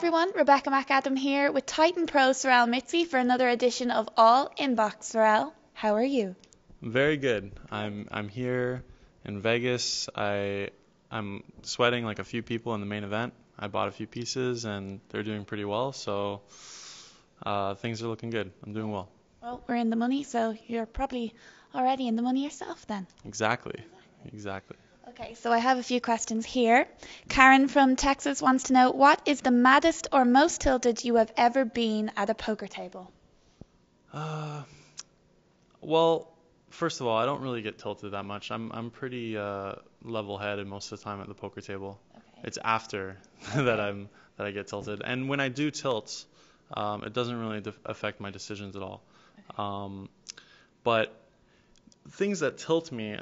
everyone, Rebecca McAdam here with Titan Pro Sorel Mizzi for another edition of All Inbox. Sorel, how are you? Very good. I'm here in Vegas. I'm sweating like a few people in the main event. I bought a few pieces and they're doing pretty well, so things are looking good. I'm doing well. Well, we're in the money, so you're probably already in the money yourself then. Exactly. Okay, so I have a few questions here. Karen from Texas wants to know, what is the maddest or most tilted you have ever been at a poker table? Well, first of all, I don't really get tilted that much. I'm pretty level-headed most of the time at the poker table. Okay. It's after that I get tilted, and when I do tilt, it doesn't really affect my decisions at all. But things that tilt me,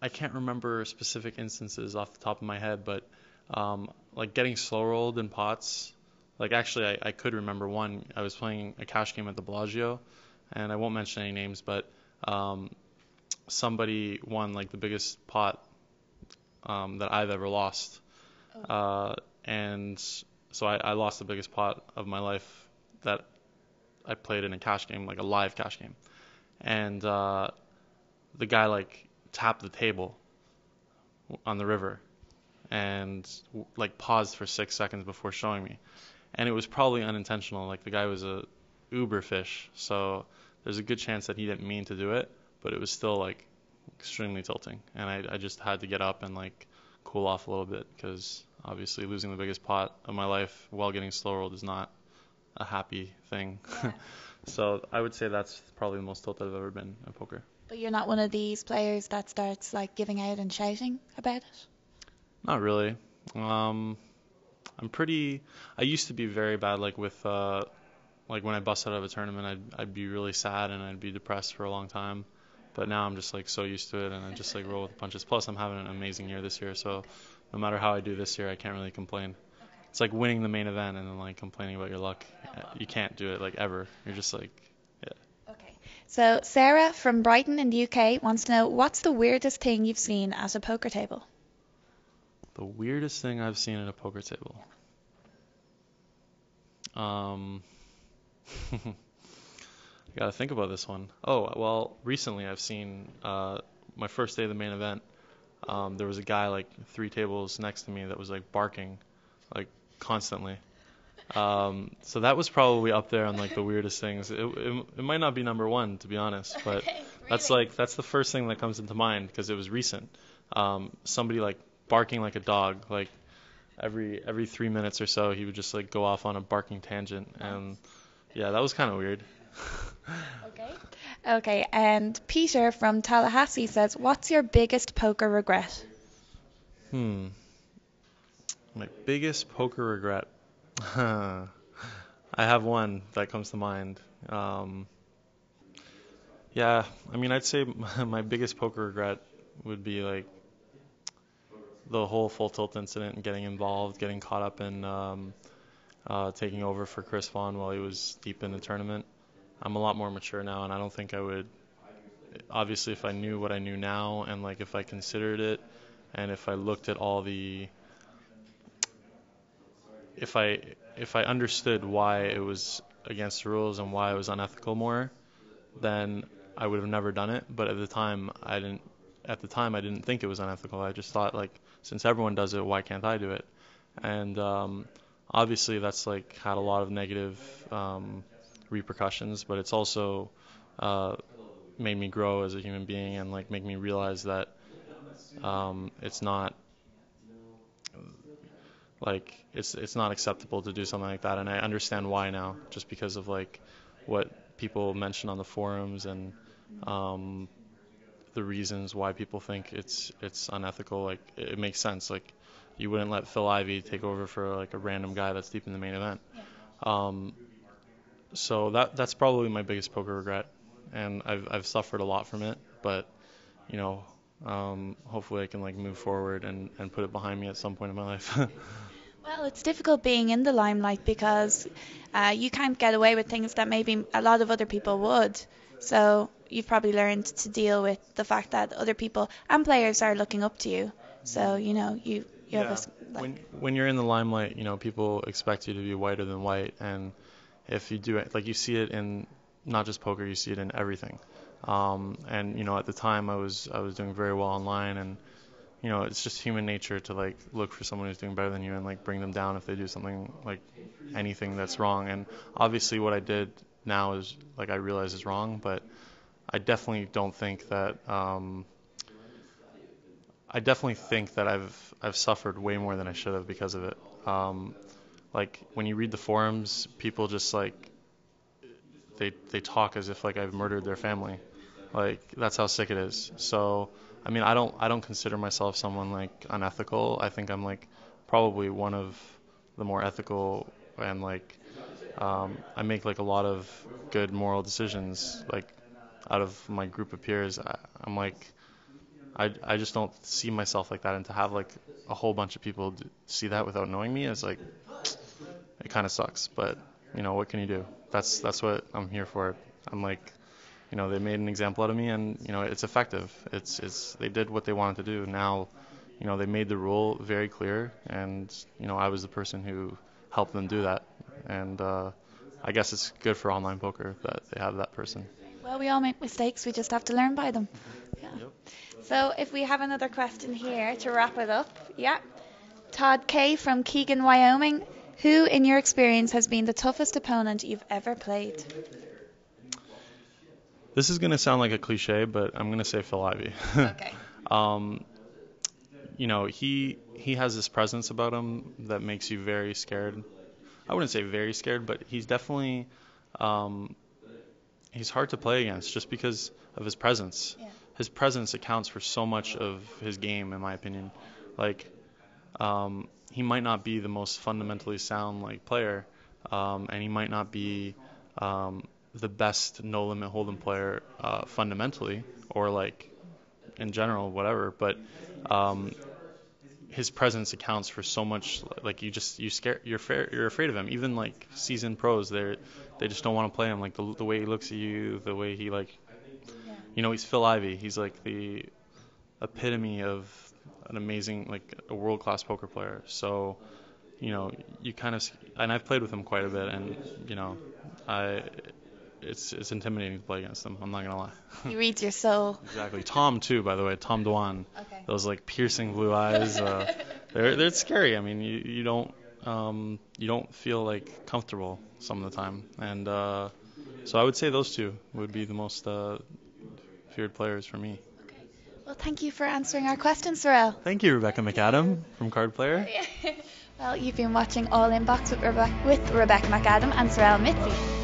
I can't remember specific instances off the top of my head, but like getting slow rolled in pots. Like actually, I could remember one. I was playing a cash game at the Bellagio, and I won't mention any names, but somebody won like the biggest pot that I've ever lost. And so I lost the biggest pot of my life that I played in a cash game, like a live cash game. And the guy like tapped the table on the river and like paused for 6 seconds before showing me. And it was probably unintentional. Like the guy was a uber fish, so there's a good chance that he didn't mean to do it, but it was still like extremely tilting. And I just had to get up and like cool off a little bit because obviously losing the biggest pot of my life while getting slow rolled is not a happy thing. Yeah. So I would say that's probably the most tilted I've ever been at poker. But you're not one of these players that starts like giving out and shouting about it? Not really. I used to be very bad, like with, like when I bust out of a tournament, I'd be really sad and I'd be depressed for a long time. But now I'm just like so used to it and I just like roll with the punches. Plus I'm having an amazing year this year, so no matter how I do this year, I can't really complain. It's like winning the main event and then like complaining about your luck. You can't do it like ever. You're just like, yeah. Okay. So Sarah from Brighton in the UK wants to know, what's the weirdest thing you've seen at a poker table? The weirdest thing I've seen at a poker table. I gotta think about this one. Oh, well, recently I've seen my first day of the main event. There was a guy like 3 tables next to me that was like barking, like constantly. So that was probably up there on like the weirdest things. It might not be number one, to be honest, but that's the first thing that comes into mind because it was recent. Somebody like barking like a dog, like every 3 minutes or so he would just like go off on a barking tangent, and yeah, that was kind of weird. Okay, and Peter from Tallahassee says, what's your biggest poker regret? My biggest poker regret. I have one that comes to mind. Yeah, I'd say my biggest poker regret would be like the whole full tilt incident and getting involved, getting caught up in taking over for Chris Vaughn while he was deep in the tournament. I'm a lot more mature now, and I don't think I would. Obviously, if I knew what I knew now, and like if I considered it, and if I looked at all the, if I understood why it was against the rules and why it was unethical more, then I would have never done it. But at the time, I didn't. At the time, I didn't think it was unethical. I just thought like, since everyone does it, why can't I do it? And obviously, that's like had a lot of negative repercussions, but it's also made me grow as a human being and like make me realize that it's not like it's not acceptable to do something like that, and I understand why now, just because of like what people mention on the forums and the reasons why people think it's unethical. Like it makes sense. Like you wouldn't let Phil Ivey take over for like a random guy that's deep in the main event. So that's probably my biggest poker regret, and I've suffered a lot from it, but you know, hopefully I can like move forward and put it behind me at some point in my life. Well, it's difficult being in the limelight because you can't get away with things that maybe a lot of other people would. So you've probably learned to deal with the fact that other people and players are looking up to you. So, you know, you have When you're in the limelight, people expect you to be whiter than white, and if you do it, like you see it in not just poker, you see it in everything. And at the time I was doing very well online, and it's just human nature to like look for someone who's doing better than you and like bring them down if they do something like anything that's wrong. And obviously what I did now is like I realize is wrong, but I definitely don't think that I definitely think that I've suffered way more than I should have because of it. Like when you read the forums, people just like they talk as if like I've murdered their family. Like that's how sick it is. So I mean I don't consider myself someone like unethical. I think I'm like probably one of the more ethical, and like I make like a lot of good moral decisions like out of my group of peers. I'm like I just don't see myself like that, and to have like a whole bunch of people see that without knowing me is like it kind of sucks. But what can you do? That's what I'm here for. I'm like they made an example out of me, and it's effective. It's they did what they wanted to do. Now they made the rule very clear, and I was the person who helped them do that. And I guess it's good for online poker that they have that person. Well, we all make mistakes. We just have to learn by them. Yeah. Yep. So if we have another question here to wrap it up, yeah. Todd K from Keegan, Wyoming. Who, in your experience, has been the toughest opponent you've ever played? This is gonna sound like a cliche, but I'm gonna say Phil Ivey. Okay. He has this presence about him that makes you very scared. I wouldn't say very scared, but he's definitely he's hard to play against just because of his presence. Yeah. His presence accounts for so much of his game, in my opinion. Like he might not be the most fundamentally sound like player, and he might not be the best no limit hold'em player fundamentally or like in general, whatever. But his presence accounts for so much. Like you're afraid of him. Even like seasoned pros, they just don't want to play him. Like the way he looks at you, the way he like, he's Phil Ivey. He's like the epitome of an amazing, like a world class poker player. So you kind of, and I've played with him quite a bit, and I. It's intimidating to play against him. I'm not gonna lie. He reads your soul. Exactly. Tom too, by the way. Tom Dwan. Okay. Those like piercing blue eyes. They're scary. I mean, you don't feel like comfortable some of the time, and so I would say those two would be the most feared players for me. Okay. Well, thank you for answering our questions, Sorel. Thank you, Rebecca McAdam from Card Player. Well, you've been watching All Inbox with Rebecca McAdam and Sorel Mizzi.